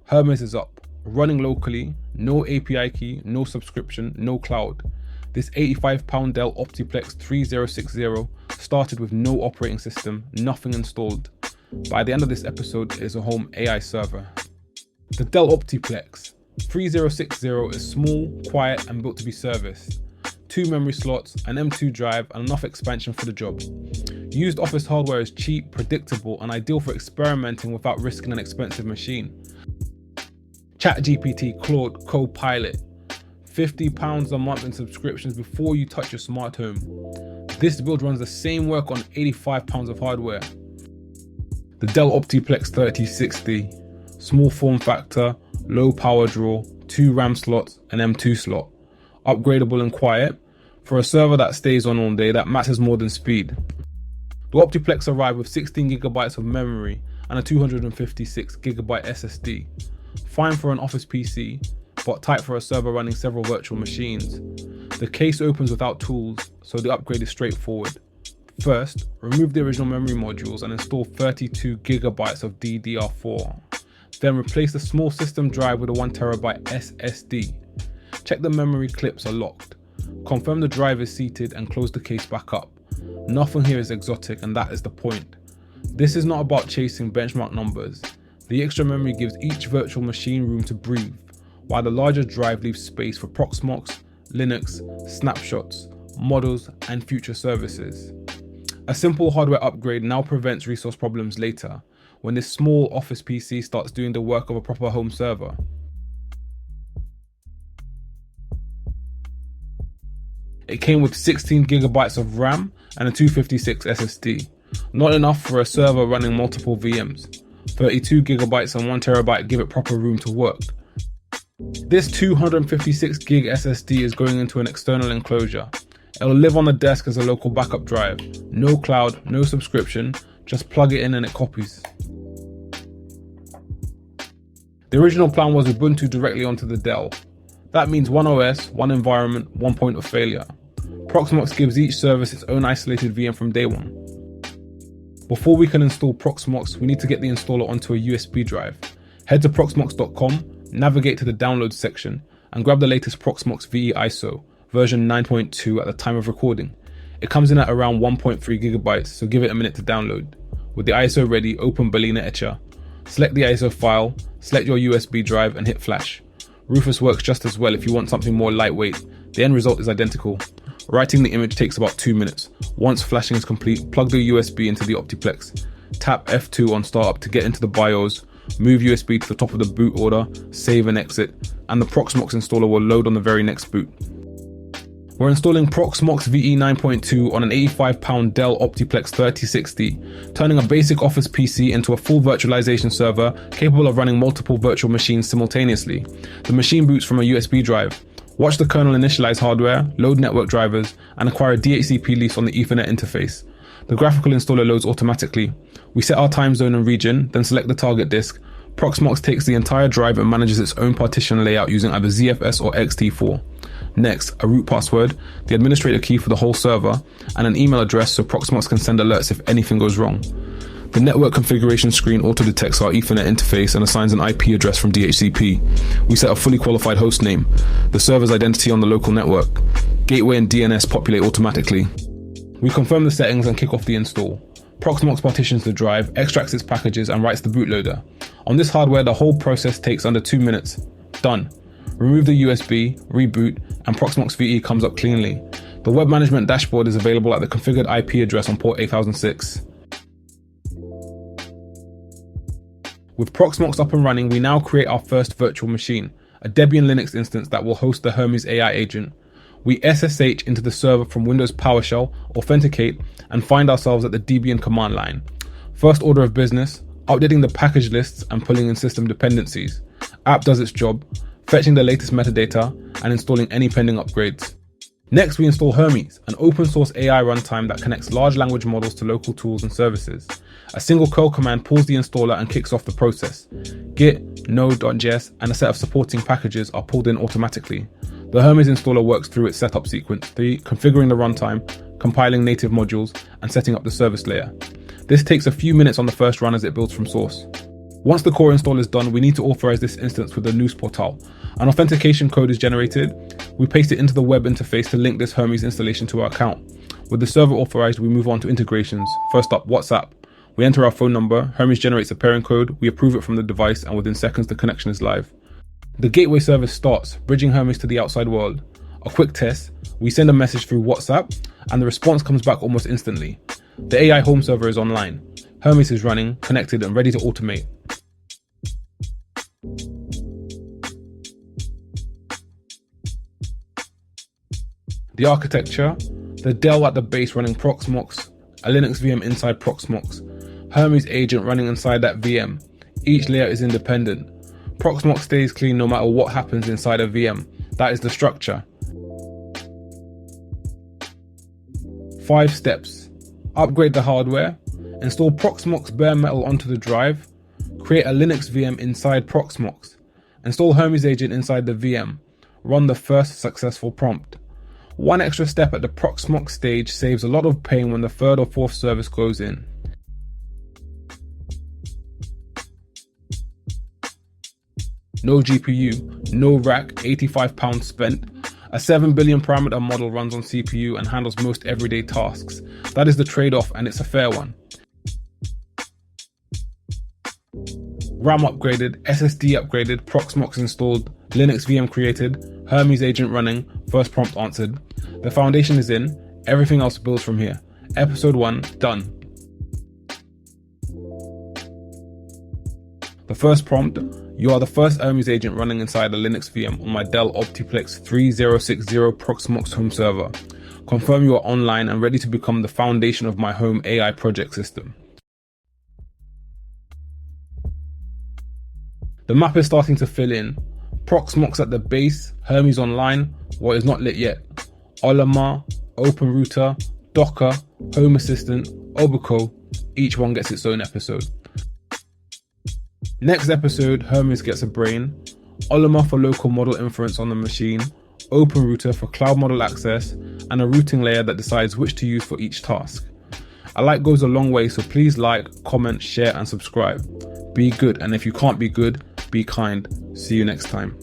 Hermes is up, running locally, no API key, no subscription, no cloud. This £85 Dell OptiPlex 3060 started with no operating system, nothing installed. By the end of this episode, it is a home AI server. The Dell OptiPlex 3060 is small, quiet and built to be serviced. 2 memory slots, an M2 drive and enough expansion for the job. Used office hardware is cheap, predictable and ideal for experimenting without risking an expensive machine. ChatGPT, Claude, Copilot, £50 a month in subscriptions before you touch your smart home. This build runs the same work on £85 of hardware. The Dell OptiPlex 3060, small form factor, low power draw, 2 RAM slots, an M2 slot. Upgradable and quiet. For a server that stays on all day, that matters more than speed. The OptiPlex arrived with 16GB of memory and a 256GB SSD. Fine for an office PC, but tight for a server running several virtual machines. The case opens without tools, so the upgrade is straightforward. First, remove the original memory modules and install 32GB of DDR4. Then replace the small system drive with a 1TB SSD. Check the memory clips are locked. Confirm the drive is seated and close the case back up. Nothing here is exotic and that is the point. This is not about chasing benchmark numbers. The extra memory gives each virtual machine room to breathe, while the larger drive leaves space for Proxmox, Linux, snapshots, models and future services. A simple hardware upgrade now prevents resource problems later, when this small office PC starts doing the work of a proper home server. It came with 16GB of RAM and a 256 SSD. Not enough for a server running multiple VMs. 32GB and 1TB give it proper room to work. This 256GB SSD is going into an external enclosure. It will live on the desk as a local backup drive. No cloud, no subscription, just plug it in and it copies. The original plan was Ubuntu directly onto the Dell. That means one OS, one environment, one point of failure. Proxmox gives each service its own isolated VM from day one. Before we can install Proxmox, we need to get the installer onto a USB drive. Head to proxmox.com, navigate to the downloads section, and grab the latest Proxmox VE ISO, version 9.2 at the time of recording. It comes in at around 1.3GB, so give it a minute to download. With the ISO ready, open Balena Etcher. Select the ISO file, select your USB drive and hit flash. Rufus works just as well if you want something more lightweight. The end result is identical. Writing the image takes about 2 minutes. Once flashing is complete, plug the USB into the OptiPlex. Tap F2 on startup to get into the BIOS, move USB to the top of the boot order, save and exit, and the Proxmox installer will load on the very next boot. We're installing Proxmox VE 9.2 on an £85 Dell OptiPlex 3060, turning a basic office PC into a full virtualization server capable of running multiple virtual machines simultaneously. The machine boots from a USB drive. Watch the kernel initialize hardware, load network drivers, and acquire a DHCP lease on the Ethernet interface. The graphical installer loads automatically. We set our time zone and region, then select the target disk. Proxmox takes the entire drive and manages its own partition layout using either ZFS or XT4. Next, a root password, the administrator key for the whole server, and an email address so Proxmox can send alerts if anything goes wrong. The network configuration screen auto-detects our Ethernet interface and assigns an IP address from DHCP. We set a fully qualified host name, the server's identity on the local network. Gateway and DNS populate automatically. We confirm the settings and kick off the install. Proxmox partitions the drive, extracts its packages, and writes the bootloader. On this hardware, the whole process takes under 2 minutes. Done. Remove the USB, reboot, and Proxmox VE comes up cleanly. The web management dashboard is available at the configured IP address on port 8006. With Proxmox up and running, we now create our first virtual machine, a Debian Linux instance that will host the Hermes AI Agent. We SSH into the server from Windows PowerShell, authenticate, and find ourselves at the Debian command line. First order of business, updating the package lists and pulling in system dependencies. App does its job, fetching the latest metadata and installing any pending upgrades. Next, we install Hermes, an open source AI runtime that connects large language models to local tools and services. A single curl command pulls the installer and kicks off the process. Git, Node.js, and a set of supporting packages are pulled in automatically. The Hermes installer works through its setup sequence, configuring the runtime, compiling native modules, and setting up the service layer. This takes a few minutes on the first run as it builds from source. Once the core install is done, we need to authorize this instance with the news portal. An authentication code is generated. We paste it into the web interface to link this Hermes installation to our account. With the server authorized, we move on to integrations. First up, WhatsApp. We enter our phone number, Hermes generates a pairing code, we approve it from the device, and within seconds the connection is live. The gateway service starts, bridging Hermes to the outside world. A quick test, we send a message through WhatsApp, and the response comes back almost instantly. The AI home server is online. Hermes is running, connected, and ready to automate. The architecture, the Dell at the base running Proxmox, a Linux VM inside Proxmox, Hermes Agent running inside that VM. Each layer is independent. Proxmox stays clean no matter what happens inside a VM. That is the structure. 5 steps. Upgrade the hardware. Install Proxmox bare metal onto the drive. Create a Linux VM inside Proxmox. Install Hermes Agent inside the VM. Run the first successful prompt. One extra step at the Proxmox stage saves a lot of pain when the 3rd or 4th service goes in. No GPU, no rack, £85 spent. A 7 billion parameter model runs on CPU and handles most everyday tasks. That is the trade-off, and it's a fair one. RAM upgraded, SSD upgraded, Proxmox installed, Linux VM created, Hermes Agent running, first prompt answered. The foundation is in, everything else builds from here. Episode 1, done. The first prompt, you are the first Hermes Agent running inside a Linux VM on my Dell OptiPlex 3060 Proxmox home server. Confirm you are online and ready to become the foundation of my home AI project system. The map is starting to fill in. Proxmox at the base, Hermes online, what is not lit yet. Ollama, OpenRouter, Docker, Home Assistant, Obico, each one gets its own episode. Next episode, Hermes gets a brain, Ollama for local model inference on the machine, OpenRouter for cloud model access, and a routing layer that decides which to use for each task. A like goes a long way, so please like, comment, share, and subscribe. Be good, and if you can't be good, be kind. See you next time.